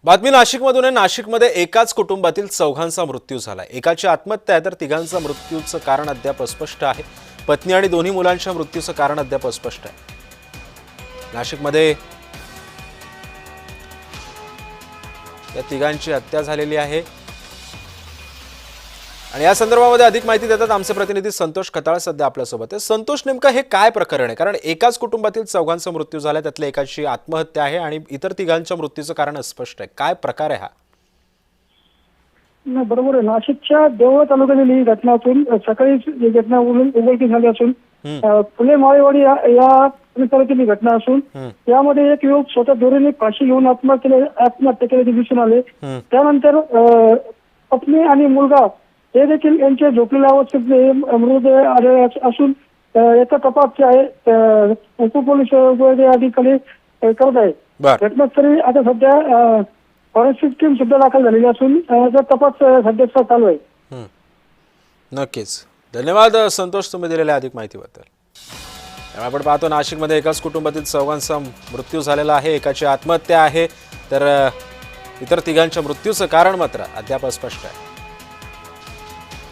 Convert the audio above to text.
बातमी नाशिकमधून आहे। नाशिकमध्ये एकाच कुटुंबातील चौघांचा मृत्यू झाला। एकाची आत्महत्या आहे तर तिघांचा मृत्यूचं कारण अद्याप अस्पष्ट आहे। पत्नी आणि दोन्ही मुलांच्या मृत्यूचं कारण अद्याप अस्पष्ट आहे। नाशिकमध्ये या तिघांची हत्या झालेली आहे आणि या संदर्भामध्ये अधिक माहिती देतात आमचे प्रतिनिधी संतोष खताळ सध्या आपल्या सोबत आहे। संतोष, नेमकं हे काय प्रकरण आहे? कारण एकाच कुटुंबातील चौघांचा मृत्यू झाला, त्यातल्या एकाची आत्महत्या आहे आणि इतर तिघांच्या मृत्यूचं कारण अस्पष्ट आहे। काय प्रकार आहे हा? नाही, बरोबर आहे। नाशिकच्या देवळा तालुक्यातील ही घटना असून सकाळी ही घटना उघडकीस झाली असून फुले माळेवाडी या परिसरातील ही घटना असून यामध्ये एक युवक स्वतः दोरीने फाशी घेऊन आत्महत्या केल्याचे दिसून आले। त्यानंतर पत्नी आणि मुलगा हे देखील यांच्या झोपलेल्या अवस्थेत मृतदेह आढळले असून याचा तपास जे आहे उपपोलीस अधिकारी करत आहे। घटनास्थळी आता सध्या फॉरेन्सिक टीम सुद्धा दाखल झालेली असून याचा तपास सध्या चालू आहे। नक्कीच, धन्यवाद संतोष, तुम्ही दिलेल्या अधिक माहितीबद्दल। आपण पाहतो नाशिकमध्ये एकाच कुटुंबातील चौघांचा मृत्यू झालेला आहे, एकाची आत्महत्या आहे तर इतर तिघांच्या मृत्यूचं कारण मात्र अद्याप अस्पष्ट आहे।